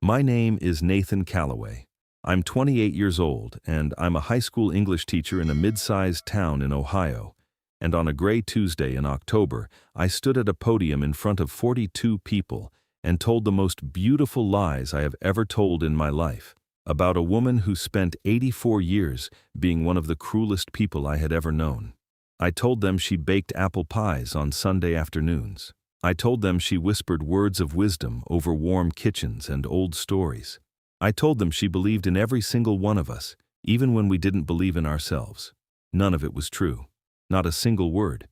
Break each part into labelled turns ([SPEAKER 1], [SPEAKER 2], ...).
[SPEAKER 1] My name is Nathan Calloway. I'm 28 years old, and I'm a high school English teacher in a mid-sized town in Ohio. And on a gray Tuesday in October, I stood at a podium in front of 42 people and told the most beautiful lies I have ever told in my life, about a woman who spent 84 years being one of the cruelest people I had ever known. I told them she baked apple pies on Sunday afternoons. I told them she whispered words of wisdom over warm kitchens and old stories. I told them she believed in every single one of us, even when we didn't believe in ourselves. None of it was true. Not a single word.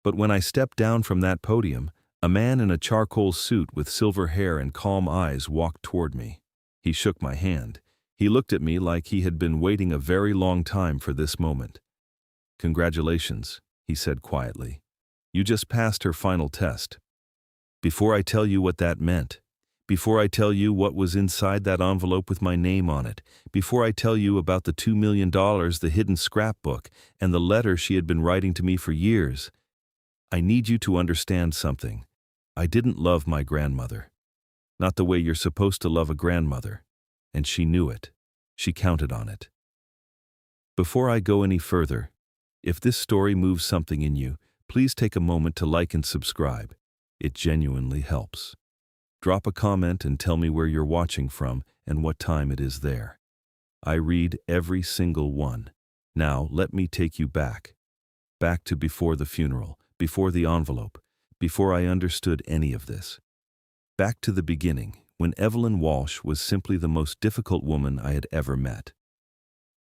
[SPEAKER 1] But when I stepped down from that podium, a man in a charcoal suit with silver hair and calm eyes walked toward me. He shook my hand. He looked at me like he had been waiting a very long time for this moment. "Congratulations," he said quietly. "You just passed her final test." Before I tell you what that meant, before I tell you what was inside that envelope with my name on it, before I tell you about the $2 million, the hidden scrapbook, and the letter she had been writing to me for years, I need you to understand something. I didn't love my grandmother. Not the way you're supposed to love a grandmother. And she knew it. She counted on it. Before I go any further, if this story moves something in you, please take a moment to like and subscribe. It genuinely helps. Drop a comment and tell me where you're watching from and what time it is there. I read every single one. Now, let me take you back. Back to before the funeral, before the envelope, before I understood any of this. Back to the beginning, when Evelyn Walsh was simply the most difficult woman I had ever met.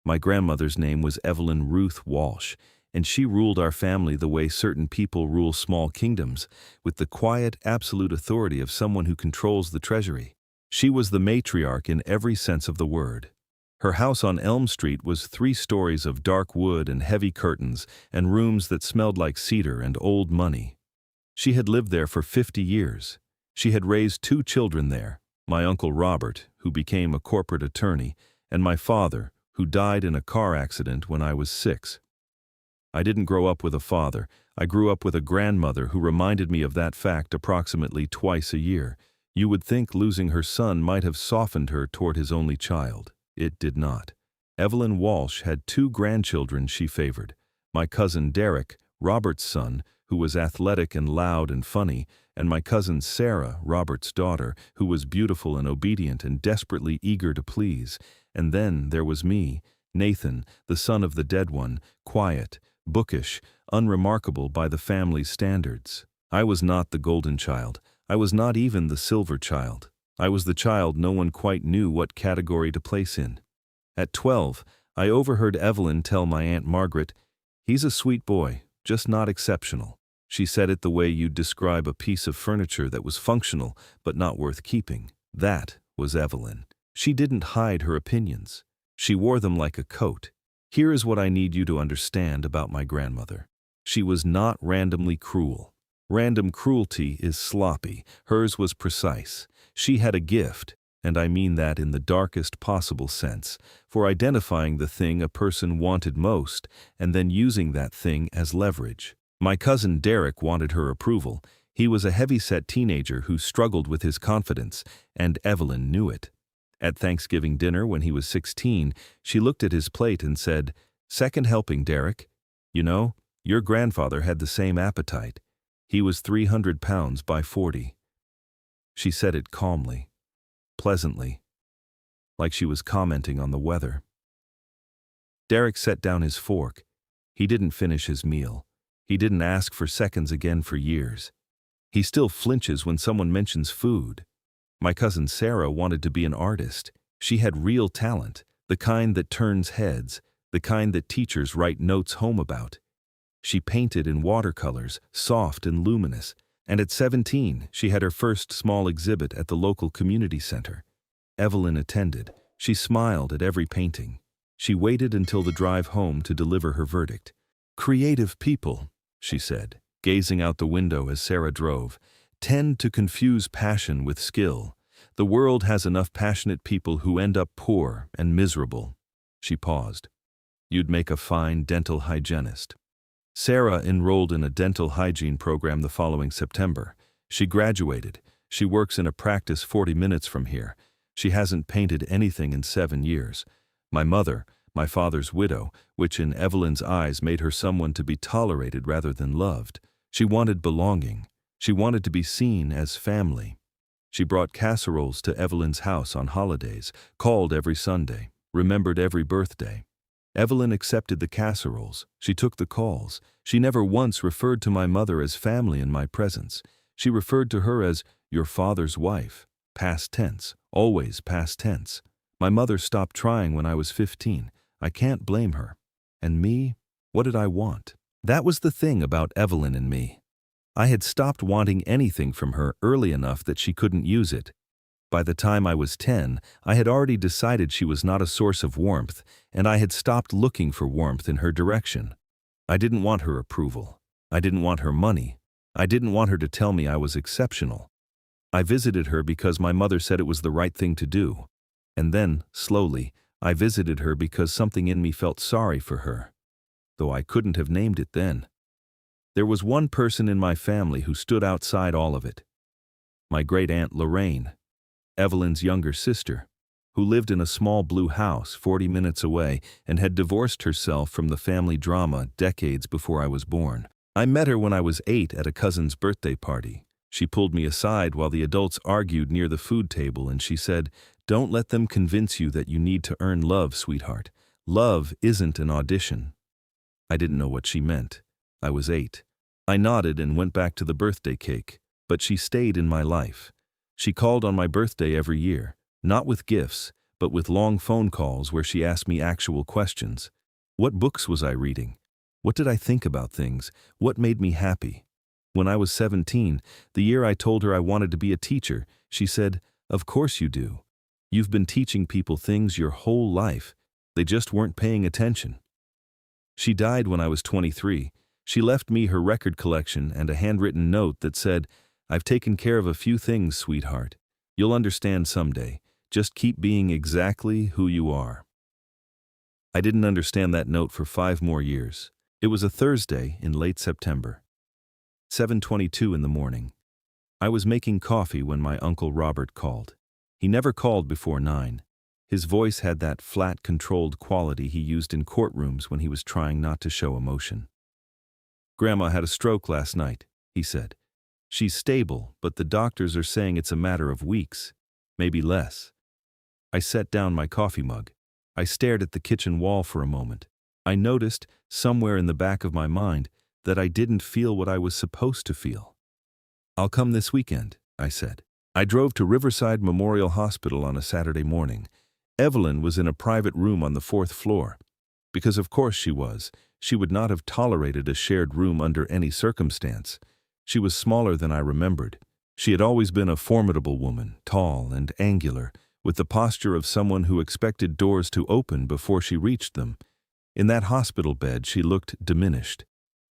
[SPEAKER 1] My grandmother's name was Evelyn Ruth Walsh, and she ruled our family the way certain people rule small kingdoms, with the quiet, absolute authority of someone who controls the treasury. She was the matriarch in every sense of the word. Her house on Elm Street was 3 stories of dark wood and heavy curtains and rooms that smelled like cedar and old money. She had lived there for 50 years. She had raised 2 children there, my Uncle Robert, who became a corporate attorney, and my father, who died in a car accident when I was 6. I didn't grow up with a father. I grew up with a grandmother who reminded me of that fact approximately twice a year. You would think losing her son might have softened her toward his only child. It did not. Evelyn Walsh had 2 grandchildren she favored. My cousin Derek, Robert's son, who was athletic and loud and funny, and my cousin Sarah, Robert's daughter, who was beautiful and obedient and desperately eager to please. And then there was me, Nathan, the son of the dead one, quiet, bookish, unremarkable by the family's standards. I was not the golden child. I was not even the silver child. I was the child no one quite knew what category to place in. At 12, I overheard Evelyn tell my Aunt Margaret, "He's a sweet boy, just not exceptional." She said it the way you'd describe a piece of furniture that was functional but not worth keeping. That was Evelyn. She didn't hide her opinions. She wore them like a coat. Here is what I need you to understand about my grandmother. She was not randomly cruel. Random cruelty is sloppy. Hers was precise. She had a gift, and I mean that in the darkest possible sense, for identifying the thing a person wanted most and then using that thing as leverage. My cousin Derek wanted her approval. He was a heavy-set teenager who struggled with his confidence, and Evelyn knew it. At Thanksgiving dinner when he was 16, she looked at his plate and said, "Second helping, Derek. You know, your grandfather had the same appetite. He was 300 pounds by 40. She said it calmly, pleasantly, like she was commenting on the weather. Derek set down his fork. He didn't finish his meal. He didn't ask for seconds again for years. He still flinches when someone mentions food. My cousin Sarah wanted to be an artist. She had real talent, the kind that turns heads, the kind that teachers write notes home about. She painted in watercolors, soft and luminous, and at 17, she had her first small exhibit at the local community center. Evelyn attended. She smiled at every painting. She waited until the drive home to deliver her verdict. "Creative people," she said, gazing out the window as Sarah drove, "tend to confuse passion with skill. The world has enough passionate people who end up poor and miserable." She paused. "You'd make a fine dental hygienist." Sarah enrolled in a dental hygiene program the following September. She graduated. She works in a practice 40 minutes from here. She hasn't painted anything in 7 years. My mother, my father's widow, which in Evelyn's eyes made her someone to be tolerated rather than loved. She wanted belonging. She wanted to be seen as family. She brought casseroles to Evelyn's house on holidays, called every Sunday, remembered every birthday. Evelyn accepted the casseroles. She took the calls. She never once referred to my mother as family in my presence. She referred to her as your father's wife. Past tense, always past tense. My mother stopped trying when I was 15. I can't blame her. And me? What did I want? That was the thing about Evelyn and me. I had stopped wanting anything from her early enough that she couldn't use it. By the time I was 10, I had already decided she was not a source of warmth, and I had stopped looking for warmth in her direction. I didn't want her approval. I didn't want her money. I didn't want her to tell me I was exceptional. I visited her because my mother said it was the right thing to do. And then, slowly, I visited her because something in me felt sorry for her, though I couldn't have named it then. There was one person in my family who stood outside all of it. My great-aunt Lorraine, Evelyn's younger sister, who lived in a small blue house 40 minutes away and had divorced herself from the family drama decades before I was born. I met her when I was 8 at a cousin's birthday party. She pulled me aside while the adults argued near the food table, and she said, "Don't let them convince you that you need to earn love, sweetheart. Love isn't an audition." I didn't know what she meant. I was 8. I nodded and went back to the birthday cake, but she stayed in my life. She called on my birthday every year, not with gifts, but with long phone calls where she asked me actual questions. What books was I reading? What did I think about things? What made me happy? When I was 17, the year I told her I wanted to be a teacher, she said, "Of course you do. You've been teaching people things your whole life. They just weren't paying attention." She died when I was 23. She left me her record collection and a handwritten note that said, "I've taken care of a few things, sweetheart. You'll understand someday. Just keep being exactly who you are." I didn't understand that note for 5 more years. It was a Thursday in late September. 7:22 in the morning. I was making coffee when my Uncle Robert called. He never called before 9. His voice had that flat, controlled quality he used in courtrooms when he was trying not to show emotion. "Grandma had a stroke last night," he said. "She's stable, but the doctors are saying it's a matter of weeks, maybe less." I set down my coffee mug. I stared at the kitchen wall for a moment. I noticed, somewhere in the back of my mind, that I didn't feel what I was supposed to feel. "I'll come this weekend," I said. I drove to Riverside Memorial Hospital on a Saturday morning. Evelyn was in a private room on the 4th floor. Because of course she was. She would not have tolerated a shared room under any circumstance. She was smaller than I remembered. She had always been a formidable woman, tall and angular, with the posture of someone who expected doors to open before she reached them. In that hospital bed she looked diminished,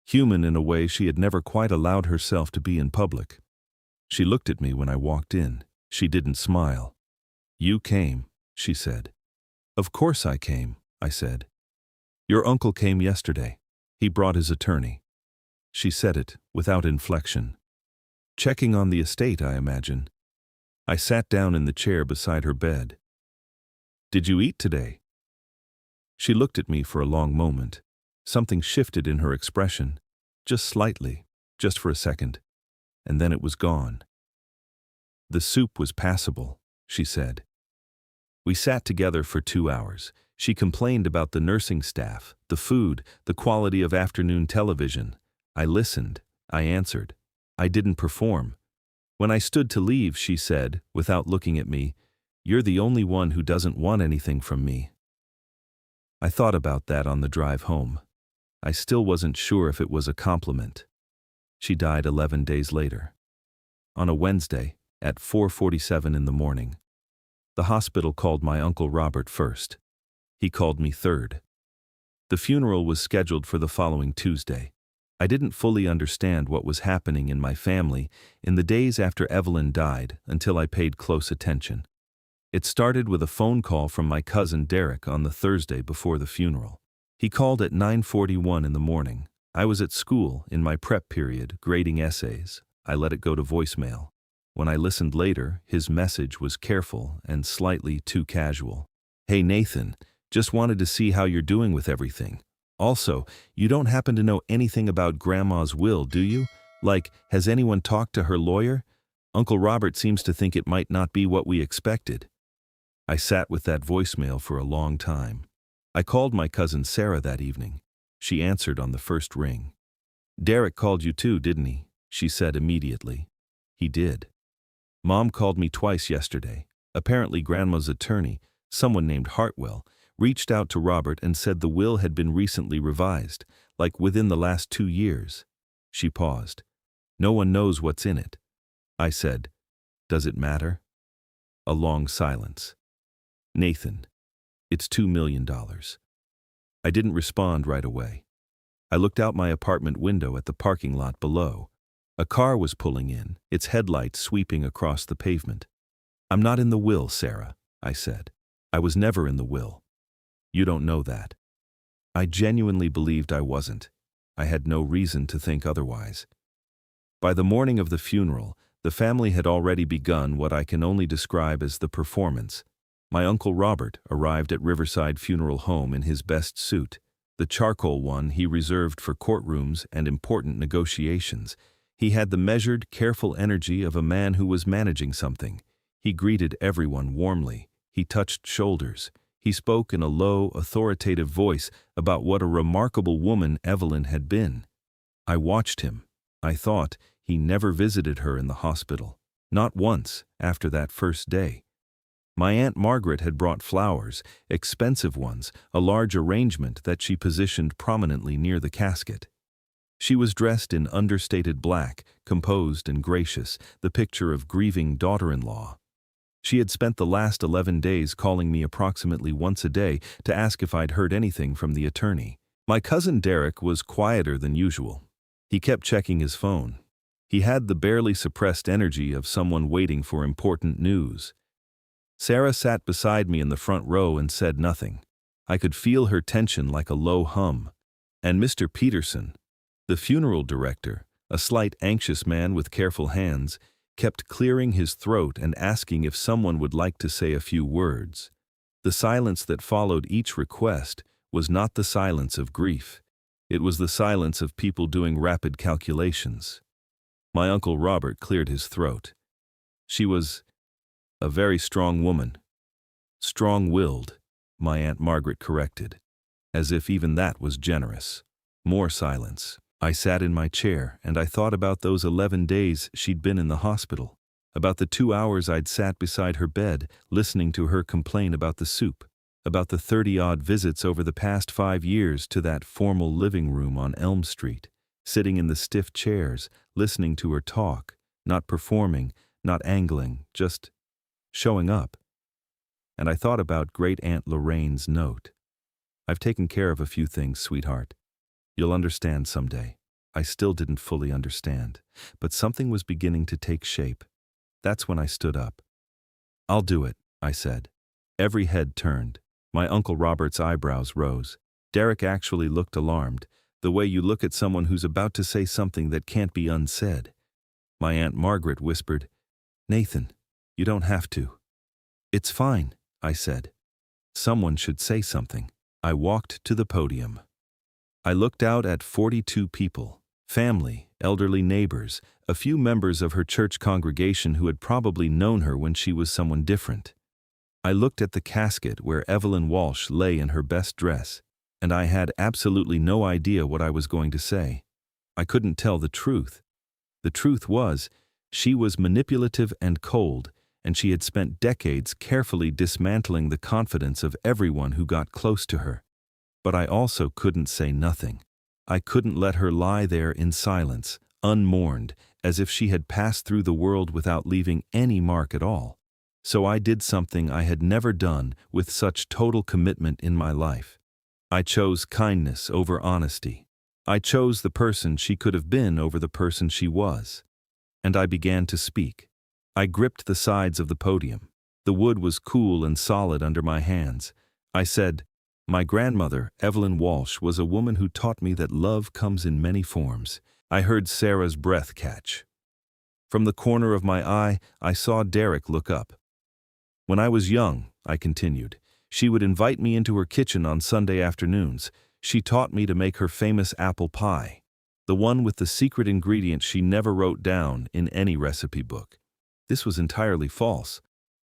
[SPEAKER 1] human in a way she had never quite allowed herself to be in public. She looked at me when I walked in. She didn't smile. "You came," she said. "Of course I came," I said. "Your uncle came yesterday. He brought his attorney." She said it without inflection. "Checking on the estate, I imagine." I sat down in the chair beside her bed. "Did you eat today?" She looked at me for a long moment. Something shifted in her expression, just slightly, just for a second, and then it was gone. "The soup was passable," she said. We sat together for 2 hours. She complained about the nursing staff, the food, the quality of afternoon television. I listened. I answered. I didn't perform. When I stood to leave, she said, without looking at me, "You're the only one who doesn't want anything from me." I thought about that on the drive home. I still wasn't sure if it was a compliment. She died 11 days later. On a Wednesday, at 4:47 in the morning. The hospital called my Uncle Robert first. He called me third. The funeral was scheduled for the following Tuesday. I didn't fully understand what was happening in my family in the days after Evelyn died until I paid close attention. It started with a phone call from my cousin Derek on the Thursday before the funeral. He called at 9:41 in the morning. I was at school in my prep period grading essays. I let it go to voicemail. When I listened later, his message was careful and slightly too casual. "Hey Nathan, just wanted to see how you're doing with everything. Also, you don't happen to know anything about Grandma's will, do you? Like, has anyone talked to her lawyer? Uncle Robert seems to think it might not be what we expected." I sat with that voicemail for a long time. I called my cousin Sarah that evening. She answered on the first ring. "Derek called you too, didn't he?" she said immediately. "He did. Mom called me twice yesterday. Apparently Grandma's attorney, someone named Hartwell, reached out to Robert and said the will had been recently revised, like within the last 2 years." She paused. "No one knows what's in it." I said, "Does it matter?" A long silence. "Nathan, it's $2 million. I didn't respond right away. I looked out my apartment window at the parking lot below. A car was pulling in, its headlights sweeping across the pavement. "I'm not in the will, Sarah," I said. "I was never in the will. You don't know that." I genuinely believed I wasn't. I had no reason to think otherwise. By the morning of the funeral, the family had already begun what I can only describe as the performance. My Uncle Robert arrived at Riverside Funeral Home in his best suit, the charcoal one he reserved for courtrooms and important negotiations. He had the measured, careful energy of a man who was managing something. He greeted everyone warmly. He touched shoulders. He spoke in a low, authoritative voice about what a remarkable woman Evelyn had been. I watched him. I thought he never visited her in the hospital. Not once after that first day. My Aunt Margaret had brought flowers, expensive ones, a large arrangement that she positioned prominently near the casket. She was dressed in understated black, composed and gracious, the picture of grieving daughter-in-law. She had spent the last 11 days calling me approximately once a day to ask if I'd heard anything from the attorney. My cousin Derek was quieter than usual. He kept checking his phone. He had the barely suppressed energy of someone waiting for important news. Sarah sat beside me in the front row and said nothing. I could feel her tension like a low hum. And Mr. Peterson, the funeral director, a slight anxious man with careful hands, kept clearing his throat and asking if someone would like to say a few words. The silence that followed each request was not the silence of grief. It was the silence of people doing rapid calculations. My Uncle Robert cleared his throat. "She was a very strong woman." "Strong-willed," my Aunt Margaret corrected, as if even that was generous. More silence. I sat in my chair and I thought about those 11 days she'd been in the hospital, about the 2 hours I'd sat beside her bed listening to her complain about the soup, about the 30-odd visits over the past 5 years to that formal living room on Elm Street, sitting in the stiff chairs, listening to her talk, not performing, not angling, just showing up. And I thought about Great Aunt Lorraine's note. "I've taken care of a few things, sweetheart. You'll understand someday." I still didn't fully understand, but something was beginning to take shape. That's when I stood up. "I'll do it," I said. Every head turned. My Uncle Robert's eyebrows rose. Derek actually looked alarmed, the way you look at someone who's about to say something that can't be unsaid. My Aunt Margaret whispered, "Nathan, you don't have to." "It's fine," I said. Someone should say something. I walked to the podium. I looked out at 42 people, family, elderly neighbors, a few members of her church congregation who had probably known her when she was someone different. I looked at the casket where Evelyn Walsh lay in her best dress, and I had absolutely no idea what I was going to say. I couldn't tell the truth. The truth was, she was manipulative and cold, and she had spent decades carefully dismantling the confidence of everyone who got close to her. But I also couldn't say nothing. I couldn't let her lie there in silence, unmourned, as if she had passed through the world without leaving any mark at all. So I did something I had never done with such total commitment in my life. I chose kindness over honesty. I chose the person she could have been over the person she was. And I began to speak. I gripped the sides of the podium. The wood was cool and solid under my hands. I said, "My grandmother, Evelyn Walsh, was a woman who taught me that love comes in many forms." I heard Sarah's breath catch. From the corner of my eye, I saw Derek look up. When I was young, I continued, she would invite me into her kitchen on Sunday afternoons. She taught me to make her famous apple pie, the one with the secret ingredient she never wrote down in any recipe book. This was entirely false.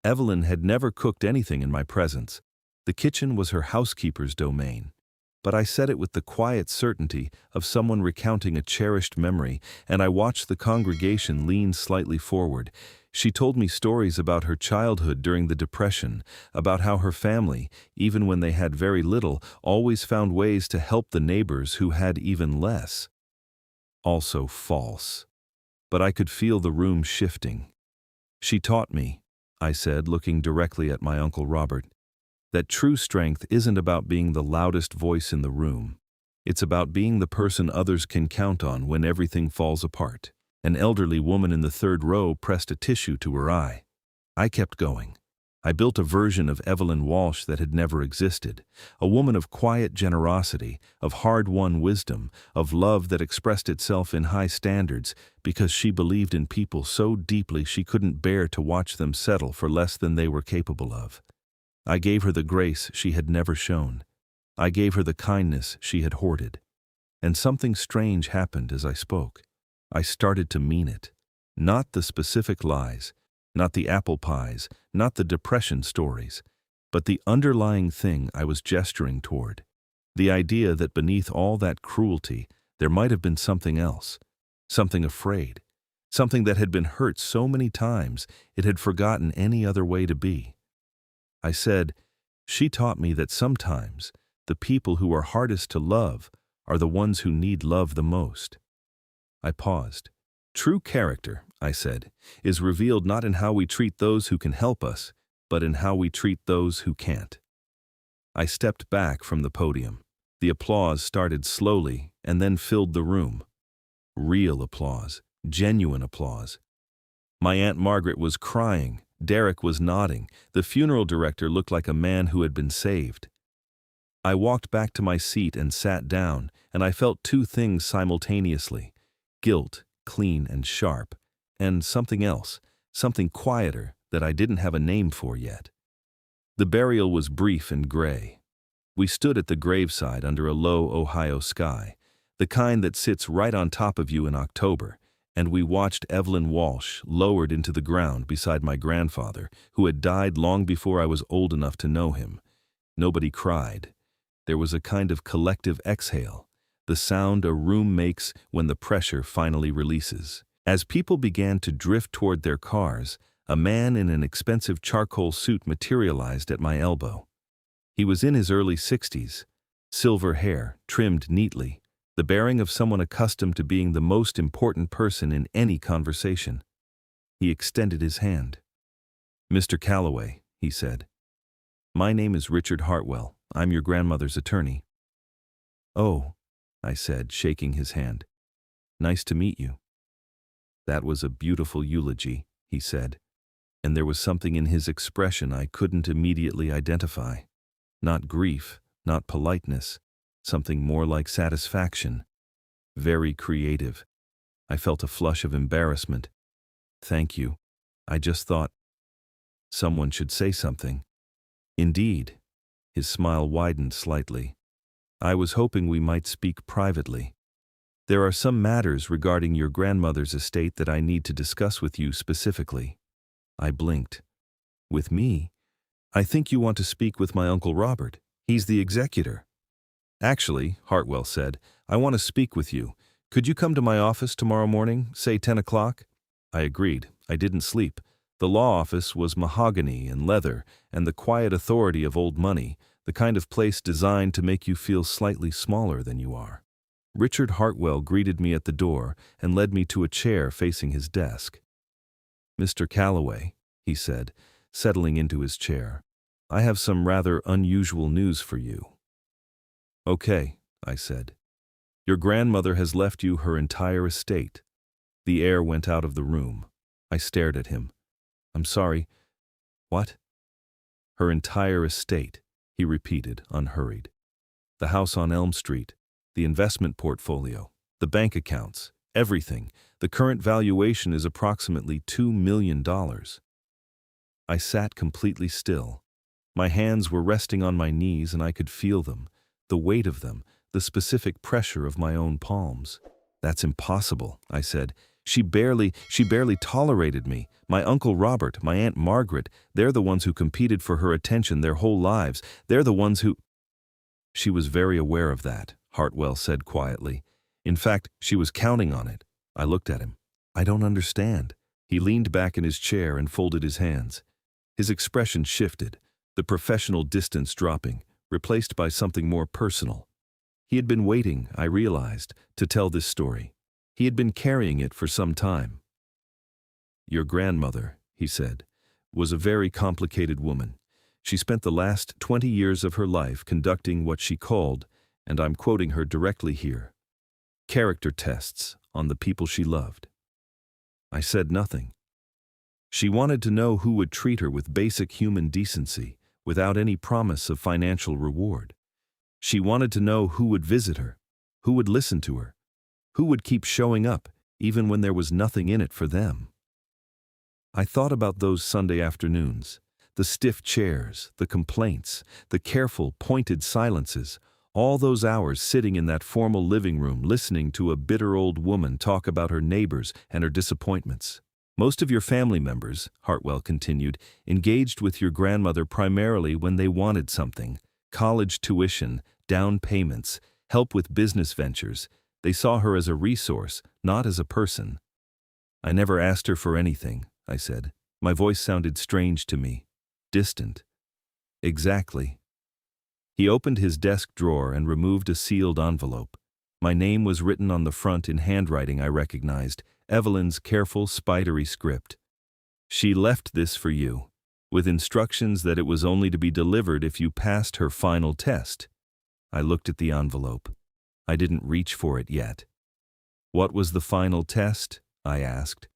[SPEAKER 1] Evelyn had never cooked anything in my presence. The kitchen was her housekeeper's domain. But I said it with the quiet certainty of someone recounting a cherished memory, and I watched the congregation lean slightly forward. She told me stories about her childhood during the Depression, about how her family, even when they had very little, always found ways to help the neighbors who had even less. Also false. But I could feel the room shifting. She taught me, I said, looking directly at my Uncle Robert, that true strength isn't about being the loudest voice in the room. It's about being the person others can count on when everything falls apart. An elderly woman in the third row pressed a tissue to her eye. I kept going. I built a version of Evelyn Walsh that had never existed, a woman of quiet generosity, of hard-won wisdom, of love that expressed itself in high standards because she believed in people so deeply she couldn't bear to watch them settle for less than they were capable of. I gave her the grace she had never shown. I gave her the kindness she had hoarded. And something strange happened as I spoke. I started to mean it. Not the specific lies, not the apple pies, not the depression stories, but the underlying thing I was gesturing toward. The idea that beneath all that cruelty, there might have been something else, something afraid, something that had been hurt so many times it had forgotten any other way to be. I said, she taught me that sometimes the people who are hardest to love are the ones who need love the most. I paused. True character, I said, is revealed not in how we treat those who can help us, but in how we treat those who can't. I stepped back from the podium. The applause started slowly and then filled the room. Real applause, genuine applause. My Aunt Margaret was crying. Derek was nodding. The funeral director looked like a man who had been saved. I walked back to my seat and sat down, and I felt two things simultaneously: guilt, clean and sharp, and something else, something quieter that I didn't have a name for yet. The burial was brief and gray. We stood at the graveside under a low Ohio sky, the kind that sits right on top of you in October, and we watched Evelyn Walsh lowered into the ground beside my grandfather, who had died long before I was old enough to know him. Nobody cried. There was a kind of collective exhale, the sound a room makes when the pressure finally releases. As people began to drift toward their cars, a man in an expensive charcoal suit materialized at my elbow. He was in his early 60s, silver hair, trimmed neatly, the bearing of someone accustomed to being the most important person in any conversation. He extended his hand. "Mr. Calloway," he said. "My name is Richard Hartwell. I'm your grandmother's attorney." "Oh," I said, shaking his hand. "Nice to meet you." "That was a beautiful eulogy," he said, and there was something in his expression I couldn't immediately identify. Not grief, not politeness, something more like satisfaction. Very creative. I felt a flush of embarrassment. "Thank you. I just thought someone should say something." "Indeed." His smile widened slightly. "I was hoping we might speak privately. There are some matters regarding your grandmother's estate that I need to discuss with you specifically." I blinked. "With me? I think you want to speak with my Uncle Robert. He's the executor." "Actually," Hartwell said, "I want to speak with you. Could you come to my office tomorrow morning, say 10 o'clock? I agreed. I didn't sleep. The law office was mahogany and leather and the quiet authority of old money, the kind of place designed to make you feel slightly smaller than you are. Richard Hartwell greeted me at the door and led me to a chair facing his desk. "Mr. Calloway," he said, settling into his chair, "I have some rather unusual news for you." "Okay," I said. "Your grandmother has left you her entire estate." The air went out of the room. I stared at him. "I'm sorry. What?" "Her entire estate," he repeated, unhurried. "The house on Elm Street, the investment portfolio, the bank accounts, Everything. The current valuation is approximately $2 million. I sat completely still. My hands were resting on my knees and I could feel them, the weight of them, the specific pressure of my own palms. "That's impossible," I said. She barely tolerated me. My Uncle Robert, my Aunt Margaret, they're the ones who competed for her attention their whole lives. They're the ones who—" She was very aware of that, Hartwell said quietly. In fact, she was counting on it. I looked at him. "I don't understand." He leaned back in his chair and folded his hands. His expression shifted, the professional distance dropping, replaced by something more personal. He had been waiting, I realized, to tell this story. He had been carrying it for some time. "Your grandmother," he said, "was a very complicated woman. She spent the last 20 years of her life conducting what she called, and I'm quoting her directly here, character tests on the people she loved." I said nothing. She wanted to know who would treat her with basic human decency, without any promise of financial reward. She wanted to know who would visit her, who would listen to her, who would keep showing up even when there was nothing in it for them. I thought about those Sunday afternoons, the stiff chairs, the complaints, the careful, pointed silences, all those hours sitting in that formal living room listening to a bitter old woman talk about her neighbors and her disappointments. "Most of your family members," Hartwell continued, "engaged with your grandmother primarily when they wanted something: college tuition, down payments, help with business ventures. They saw her as a resource, not as a person." "I never asked her for anything," I said. My voice sounded strange to me, distant. "Exactly." He opened his desk drawer and removed a sealed envelope. My name was written on the front in handwriting I recognized, Evelyn's careful, spidery script. "She left this for you, with instructions that it was only to be delivered if you passed her final test." I looked at the envelope. I didn't reach for it yet. "What was the final test?" I asked.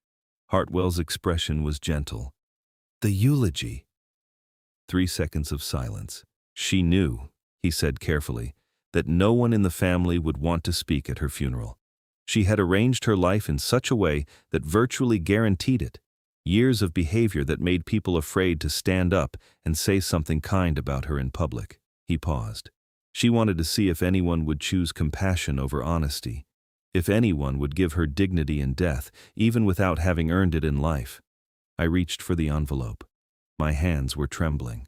[SPEAKER 1] Hartwell's expression was gentle. "The eulogy." 3 seconds of silence. "She knew," he said carefully, "that no one in the family would want to speak at her funeral. She had arranged her life in such a way that virtually guaranteed it. Years of behavior that made people afraid to stand up and say something kind about her in public." He paused. "She wanted to see if anyone would choose compassion over honesty, if anyone would give her dignity in death, even without having earned it in life." I reached for the envelope. My hands were trembling.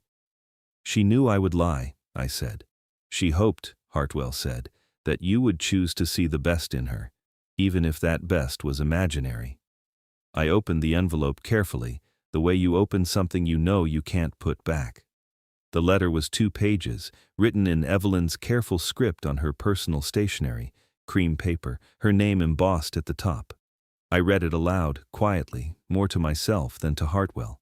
[SPEAKER 1] "She knew I would lie," I said. "She hoped," Hartwell said, "that you would choose to see the best in her, even if that best was imaginary." I opened the envelope carefully, the way you open something you know you can't put back. The letter was 2 pages, written in Evelyn's careful script on her personal stationery, cream paper, her name embossed at the top. I read it aloud, quietly, more to myself than to Hartwell.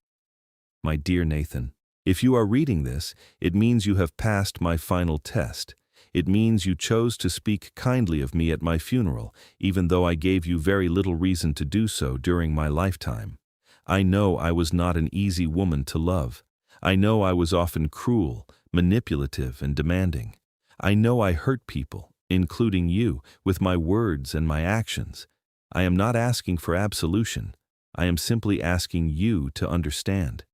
[SPEAKER 1] "My dear Nathan, if you are reading this, it means you have passed my final test. It means you chose to speak kindly of me at my funeral, even though I gave you very little reason to do so during my lifetime. I know I was not an easy woman to love. I know I was often cruel, manipulative, and demanding. I know I hurt people, including you, with my words and my actions. I am not asking for absolution. I am simply asking you to understand.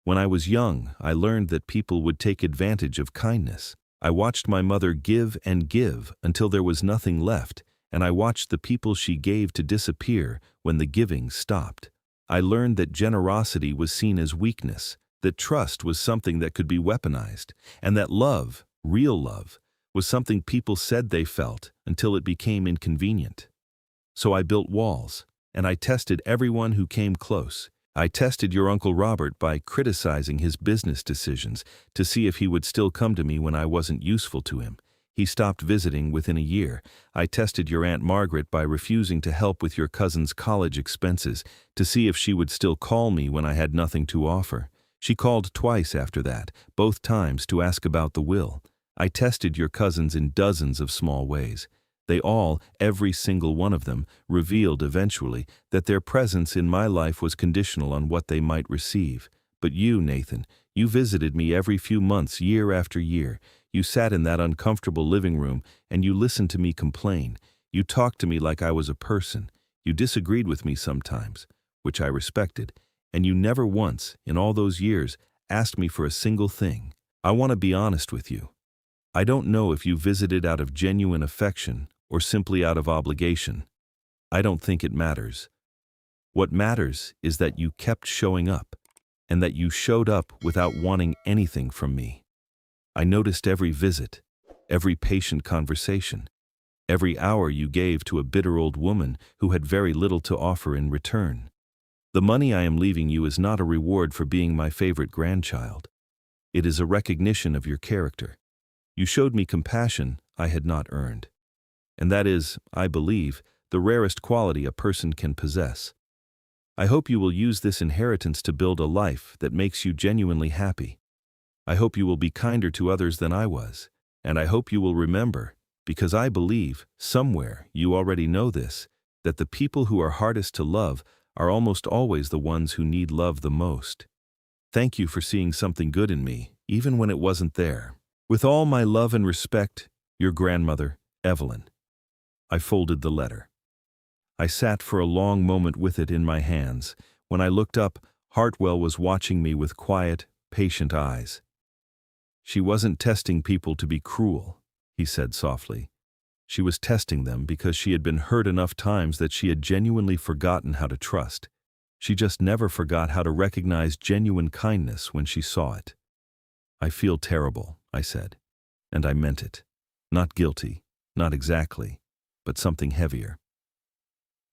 [SPEAKER 1] When I was young, I learned that people would take advantage of kindness. I watched my mother give and give until there was nothing left, and I watched the people she gave to disappear when the giving stopped. I learned that generosity was seen as weakness, that trust was something that could be weaponized, and that love, real love, was something people said they felt until it became inconvenient. So I built walls, and I tested everyone who came close. I tested your Uncle Robert by criticizing his business decisions to see if he would still come to me when I wasn't useful to him. He stopped visiting within a year. I tested your Aunt Margaret by refusing to help with your cousin's college expenses to see if she would still call me when I had nothing to offer. She called twice after that, both times to ask about the will. I tested your cousins in dozens of small ways. They all, every single one of them, revealed eventually that their presence in my life was conditional on what they might receive. But you, Nathan, you visited me every few months, year after year. You sat in that uncomfortable living room and you listened to me complain. You talked to me like I was a person. You disagreed with me sometimes, which I respected, and you never once, in all those years, asked me for a single thing. I want to be honest with you. I don't know if you visited out of genuine affection or simply out of obligation. I don't think it matters. What matters is that you kept showing up, and that you showed up without wanting anything from me. I noticed every visit, every patient conversation, every hour you gave to a bitter old woman who had very little to offer in return. The money I am leaving you is not a reward for being my favorite grandchild. It is a recognition of your character. You showed me compassion I had not earned. And that is, I believe, the rarest quality a person can possess. I hope you will use this inheritance to build a life that makes you genuinely happy. I hope you will be kinder to others than I was, and I hope you will remember, because I believe, somewhere you already know this, that the people who are hardest to love are almost always the ones who need love the most. Thank you for seeing something good in me, even when it wasn't there. With all my love and respect, your grandmother, Evelyn. I folded the letter. I sat for a long moment with it in my hands. When I looked up, Hartwell was watching me with quiet, patient eyes. She wasn't testing people to be cruel, he said softly. She was testing them because she had been hurt enough times that she had genuinely forgotten how to trust. She just never forgot how to recognize genuine kindness when she saw it. I feel terrible, I said, and I meant it. Not guilty, not exactly, but something heavier.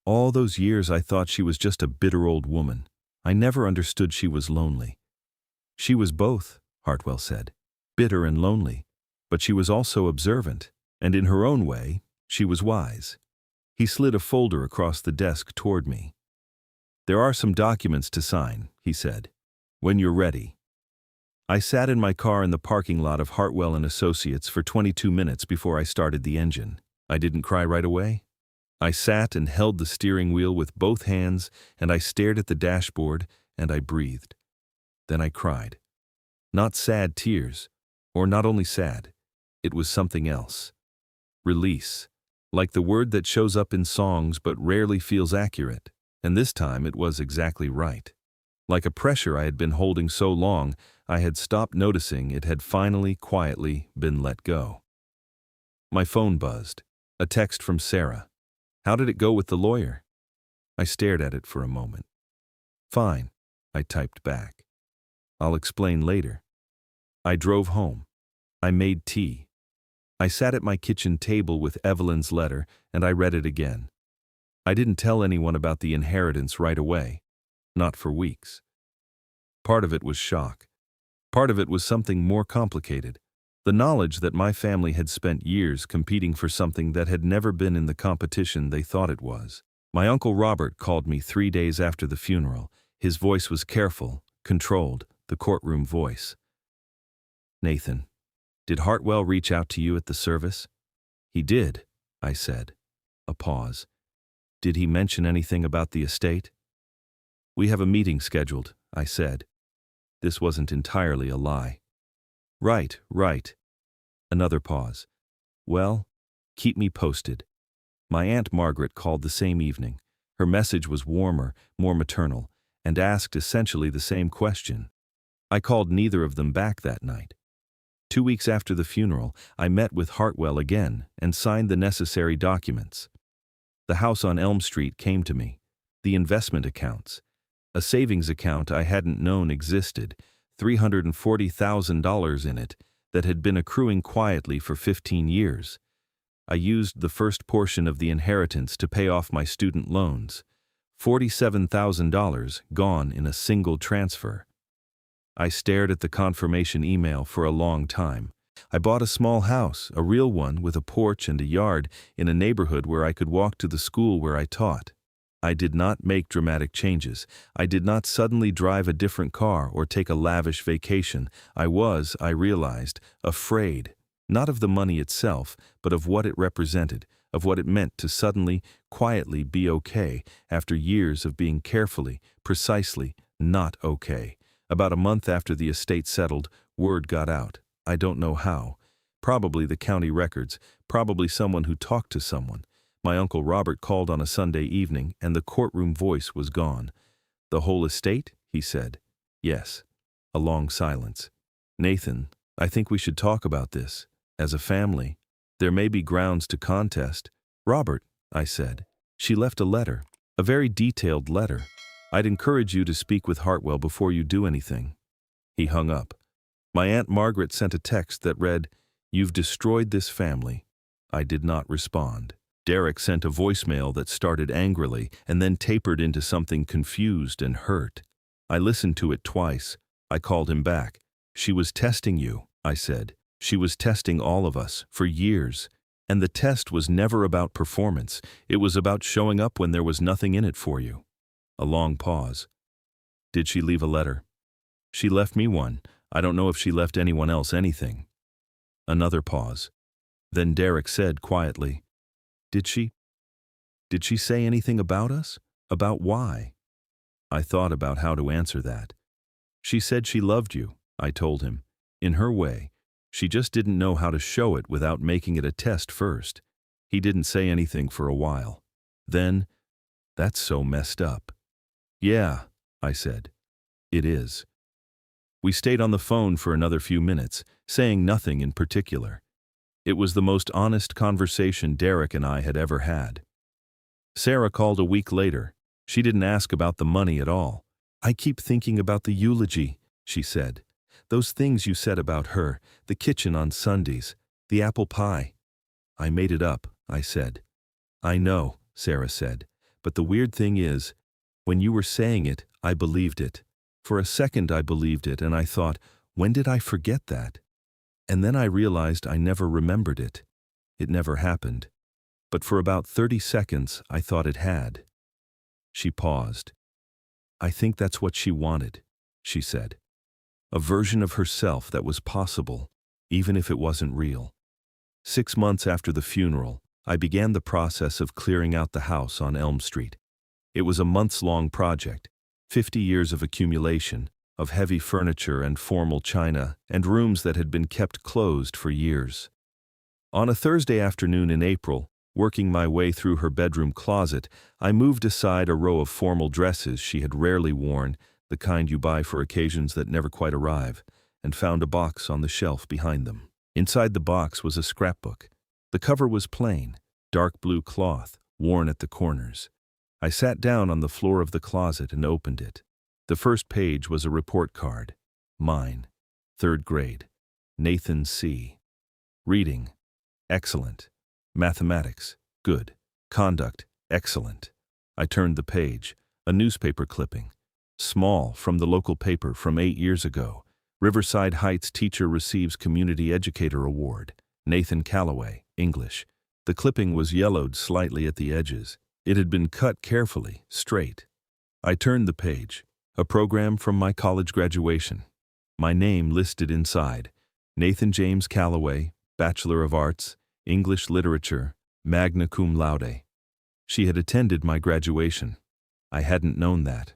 [SPEAKER 1] All those years I thought she was just a bitter old woman. I never understood she was lonely. She was both, Hartwell said, bitter and lonely, but she was also observant, and in her own way, she was wise. He slid a folder across the desk toward me. There are some documents to sign, he said, when you're ready. I sat in my car in the parking lot of Hartwell and Associates for 22 minutes before I started the engine. I didn't cry right away. I sat and held the steering wheel with both hands, and I stared at the dashboard, and I breathed. Then I cried. Not sad tears, or not only sad, it was something else. Release, like the word that shows up in songs but rarely feels accurate, and this time it was exactly right. Like a pressure I had been holding so long, I had stopped noticing it had finally, quietly been let go. My phone buzzed. A text from Sarah. How did it go with the lawyer? I stared at it for a moment. Fine, I typed back. I'll explain later. I drove home. I made tea. I sat at my kitchen table with Evelyn's letter, and I read it again. I didn't tell anyone about the inheritance right away. Not for weeks. Part of it was shock. Part of it was something more complicated. The knowledge that my family had spent years competing for something that had never been in the competition they thought it was. My Uncle Robert called me 3 days after the funeral. His voice was careful, controlled, the courtroom voice. Nathan, did Hartwell reach out to you at the service? He did, I said. A pause. Did he mention anything about the estate? We have a meeting scheduled, I said. This wasn't entirely a lie. Right. Another pause. Well, keep me posted. My Aunt Margaret called the same evening. Her message was warmer, more maternal, and asked essentially the same question. I called neither of them back that night. 2 weeks after the funeral, I met with Hartwell again and signed the necessary documents. The house on Elm Street came to me. The investment accounts. A savings account I hadn't known existed, $340,000 in it, that had been accruing quietly for 15 years. I used the first portion of the inheritance to pay off my student loans. $47,000 gone in a single transfer. I stared at the confirmation email for a long time. I bought a small house, a real one with a porch and a yard, in a neighborhood where I could walk to the school where I taught. I did not make dramatic changes. I did not suddenly drive a different car or take a lavish vacation. I realized, afraid, not of the money itself, but of what it represented, of what it meant to suddenly, quietly be okay after years of being carefully, precisely, not okay. About a month after the estate settled, word got out. I don't know how. Probably the county records, probably someone who talked to someone. My Uncle Robert called on a Sunday evening, and the courtroom voice was gone. "The whole estate?" he said. "Yes." A long silence. "Nathan, I think we should talk about this. As a family, there may be grounds to contest." "Robert," I said, "she left a letter, a very detailed letter. I'd encourage you to speak with Hartwell before you do anything." He hung up. My Aunt Margaret sent a text that read, "You've destroyed this family." I did not respond. Derek sent a voicemail that started angrily and then tapered into something confused and hurt. I listened to it twice. I called him back. "She was testing you," I said. "She was testing all of us, for years. And the test was never about performance. It was about showing up when there was nothing in it for you." A long pause. "Did she leave a letter?" "She left me one. I don't know if she left anyone else anything." Another pause. Then Derek said quietly, Did she say anything about us? About why?" I thought about how to answer that. "She said she loved you," I told him. "In her way. She just didn't know how to show it without making it a test first." He didn't say anything for a while. Then, "That's so messed up." "Yeah," I said. "It is." We stayed on the phone for another few minutes, saying nothing in particular. It was the most honest conversation Derek and I had ever had. Sarah called a week later. She didn't ask about the money at all. "I keep thinking about the eulogy," she said. "Those things you said about her, the kitchen on Sundays, the apple pie." "I made it up," I said. "I know," Sarah said, "but the weird thing is, when you were saying it, I believed it. For a second I believed it, and I thought, when did I forget that? And then I realized I never remembered it. It never happened. But for about 30 seconds I thought it had." She paused. "I think that's what she wanted," she said. "A version of herself that was possible, even if it wasn't real." 6 months after the funeral, I began the process of clearing out the house on Elm Street. It was a months-long project, 50 years of accumulation, of heavy furniture and formal china, and rooms that had been kept closed for years. On a Thursday afternoon in April, working my way through her bedroom closet, I moved aside a row of formal dresses she had rarely worn, the kind you buy for occasions that never quite arrive, and found a box on the shelf behind them. Inside the box was a scrapbook. The cover was plain, dark blue cloth, worn at the corners. I sat down on the floor of the closet and opened it. The first page was a report card. Mine. 3rd grade. Nathan C. Reading. Excellent. Mathematics. Good. Conduct. Excellent. I turned the page. A newspaper clipping. Small, from the local paper from 8 years ago. Riverside Heights teacher receives Community Educator Award. Nathan Callaway, English. The clipping was yellowed slightly at the edges. It had been cut carefully, straight. I turned the page. A program from my college graduation. My name listed inside. Nathan James Callaway, Bachelor of Arts, English Literature, magna cum laude. She had attended my graduation. I hadn't known that.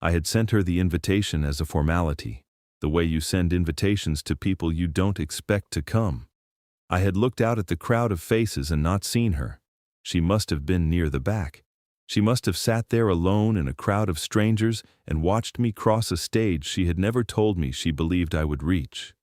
[SPEAKER 1] I had sent her the invitation as a formality, the way you send invitations to people you don't expect to come. I had looked out at the crowd of faces and not seen her. She must have been near the back. She must have sat there alone in a crowd of strangers and watched me cross a stage she had never told me she believed I would reach.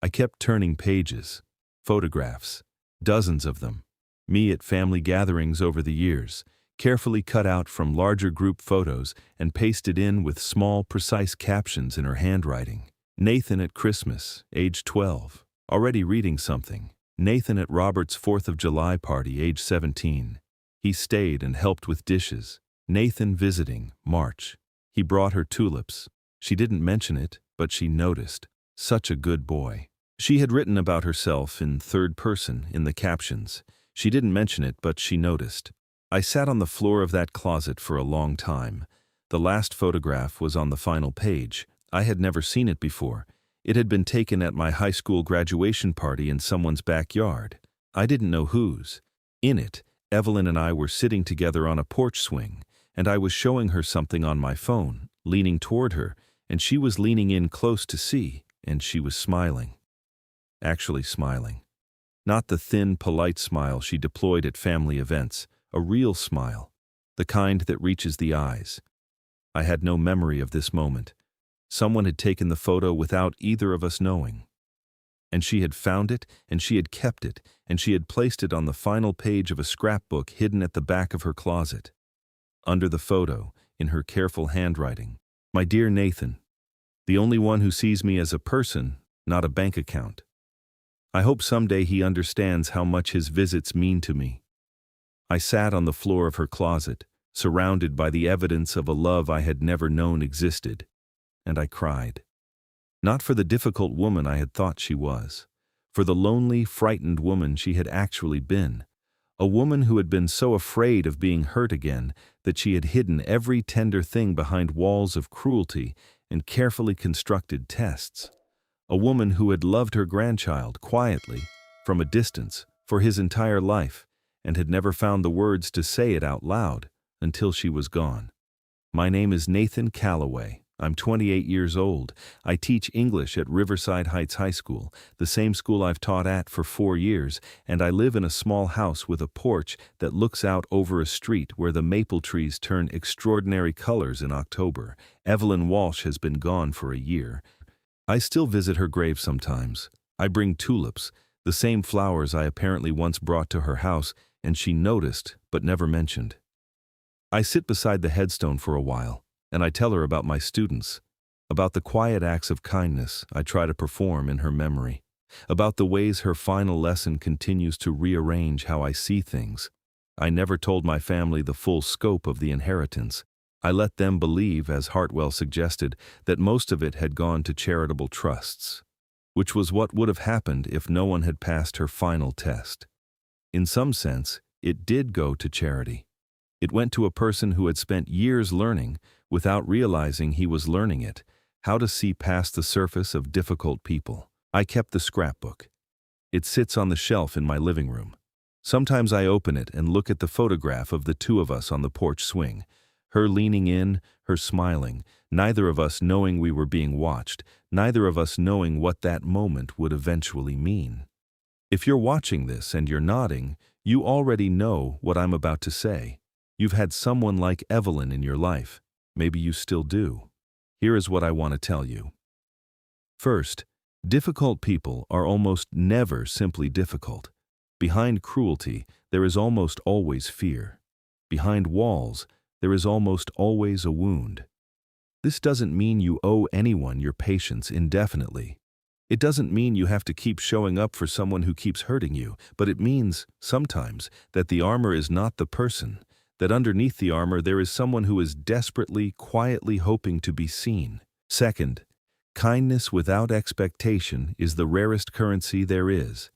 [SPEAKER 1] I kept turning pages, photographs, dozens of them, me at family gatherings over the years, carefully cut out from larger group photos and pasted in with small, precise captions in her handwriting. Nathan at Christmas, age 12, already reading something. Nathan at Robert's 4th of July party, age 17. He stayed and helped with dishes. Nathan visiting, March. He brought her tulips. She didn't mention it, but she noticed. Such a good boy. She had written about herself in 3rd person in the captions. She didn't mention it, but she noticed. I sat on the floor of that closet for a long time. The last photograph was on the final page. I had never seen it before. It had been taken at my high school graduation party in someone's backyard. I didn't know whose. In it, Evelyn and I were sitting together on a porch swing, and I was showing her something on my phone, leaning toward her, and she was leaning in close to see, and she was smiling. Actually smiling. Not the thin, polite smile she deployed at family events, a real smile, the kind that reaches the eyes. I had no memory of this moment. Someone had taken the photo without either of us knowing. And she had found it, and she had kept it, and she had placed it on the final page of a scrapbook hidden at the back of her closet. Under the photo, in her careful handwriting, "My dear Nathan, the only one who sees me as a person, not a bank account. I hope someday he understands how much his visits mean to me." I sat on the floor of her closet, surrounded by the evidence of a love I had never known existed, and I cried. Not for the difficult woman I had thought she was, for the lonely, frightened woman she had actually been, a woman who had been so afraid of being hurt again that she had hidden every tender thing behind walls of cruelty and carefully constructed tests, a woman who had loved her grandchild quietly, from a distance, for his entire life, and had never found the words to say it out loud until she was gone. My name is Nathan Calloway. I'm 28 years old. I teach English at Riverside Heights High School, the same school I've taught at for 4 years, and I live in a small house with a porch that looks out over a street where the maple trees turn extraordinary colors in October. Evelyn Walsh has been gone for a year. I still visit her grave sometimes. I bring tulips, the same flowers I apparently once brought to her house, and she noticed but never mentioned. I sit beside the headstone for a while, and I tell her about my students, about the quiet acts of kindness I try to perform in her memory, about the ways her final lesson continues to rearrange how I see things. I never told my family the full scope of the inheritance. I let them believe, as Hartwell suggested, that most of it had gone to charitable trusts, which was what would have happened if no one had passed her final test. In some sense, it did go to charity. It went to a person who had spent years learning, without realizing he was learning it, how to see past the surface of difficult people. I kept the scrapbook. It sits on the shelf in my living room. Sometimes I open it and look at the photograph of the two of us on the porch swing, her leaning in, her smiling, neither of us knowing we were being watched, neither of us knowing what that moment would eventually mean. If you're watching this and you're nodding, you already know what I'm about to say. You've had someone like Evelyn in your life. Maybe you still do. Here is what I want to tell you. First, difficult people are almost never simply difficult. Behind cruelty, there is almost always fear. Behind walls, there is almost always a wound. This doesn't mean you owe anyone your patience indefinitely. It doesn't mean you have to keep showing up for someone who keeps hurting you, but it means, sometimes, that the armor is not the person, that underneath the armor there is someone who is desperately, quietly hoping to be seen. Second, kindness without expectation is the rarest currency there is.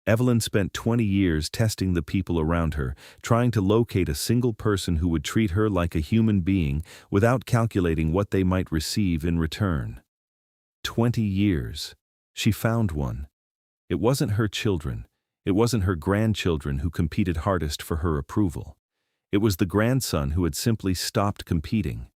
[SPEAKER 1] Evelyn spent 20 years testing the people around her, trying to locate a single person who would treat her like a human being without calculating what they might receive in return. 20 years. She found one. It wasn't her children. It wasn't her grandchildren who competed hardest for her approval. It was the grandson who had simply stopped competing.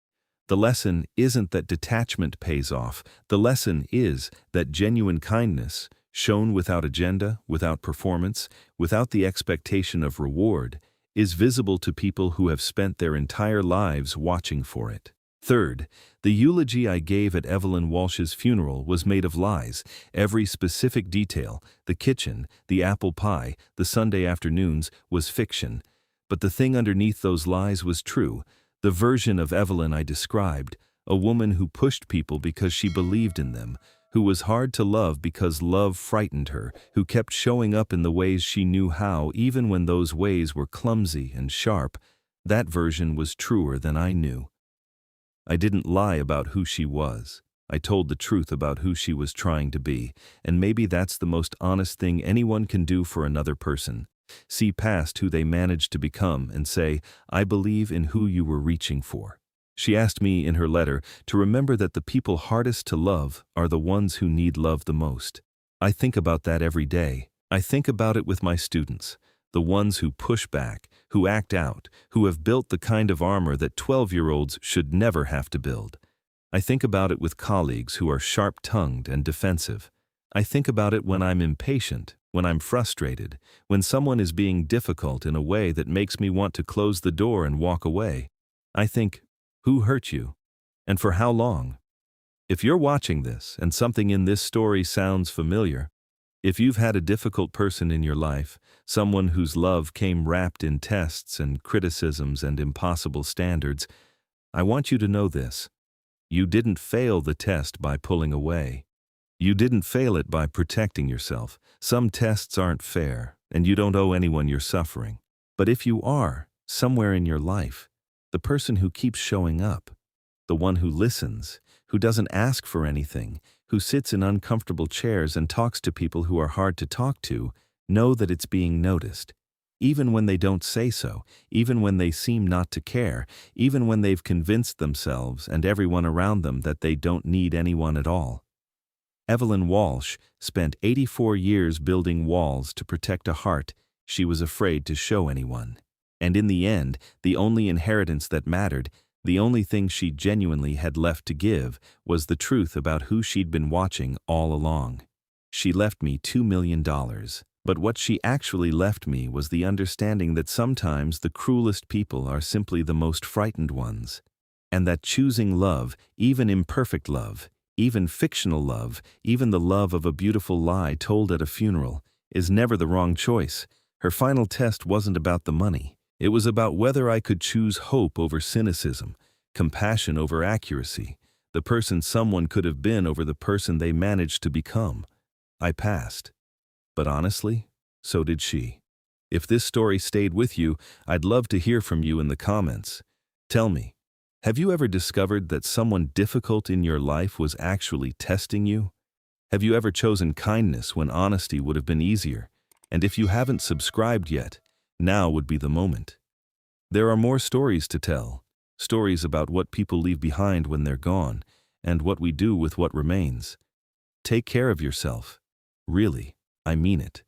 [SPEAKER 1] The lesson isn't that detachment pays off. The lesson is that genuine kindness, shown without agenda, without performance, without the expectation of reward, is visible to people who have spent their entire lives watching for it. Third, the eulogy I gave at Evelyn Walsh's funeral was made of lies. Every specific detail, the kitchen, the apple pie, the Sunday afternoons, was fiction. But the thing underneath those lies was true. The version of Evelyn I described, a woman who pushed people because she believed in them, who was hard to love because love frightened her, who kept showing up in the ways she knew how, even when those ways were clumsy and sharp, that version was truer than I knew. I didn't lie about who she was. I told the truth about who she was trying to be, and maybe that's the most honest thing anyone can do for another person. See past who they managed to become and say, I believe in who you were reaching for. She asked me in her letter to remember that the people hardest to love are the ones who need love the most. I think about that every day. I think about it with my students, the ones who push back, who act out, who have built the kind of armor that 12-year-olds should never have to build. I think about it with colleagues who are sharp-tongued and defensive. I think about it when I'm impatient, when I'm frustrated, when someone is being difficult in a way that makes me want to close the door and walk away. I think, who hurt you? And for how long? If you're watching this and something in this story sounds familiar, if you've had a difficult person in your life, someone whose love came wrapped in tests and criticisms and impossible standards, I want you to know this. You didn't fail the test by pulling away. You didn't fail it by protecting yourself. Some tests aren't fair, and you don't owe anyone your suffering. But if you are, somewhere in your life, the person who keeps showing up, the one who listens, who doesn't ask for anything, who sits in uncomfortable chairs and talks to people who are hard to talk to, know that it's being noticed. Even when they don't say so, even when they seem not to care, even when they've convinced themselves and everyone around them that they don't need anyone at all. Evelyn Walsh spent 84 years building walls to protect a heart she was afraid to show anyone. And in the end, the only inheritance that mattered, the only thing she genuinely had left to give, was the truth about who she'd been watching all along. She left me $2 million, but what she actually left me was the understanding that sometimes the cruelest people are simply the most frightened ones, and that choosing love, even imperfect love, even fictional love, even the love of a beautiful lie told at a funeral, is never the wrong choice. Her final test wasn't about the money. It was about whether I could choose hope over cynicism, compassion over accuracy, the person someone could have been over the person they managed to become. I passed. But honestly, so did she. If this story stayed with you, I'd love to hear from you in the comments. Tell me, have you ever discovered that someone difficult in your life was actually testing you? Have you ever chosen kindness when honesty would have been easier? And if you haven't subscribed yet, now would be the moment. There are more stories to tell, stories about what people leave behind when they're gone, and what we do with what remains. Take care of yourself. Really, I mean it.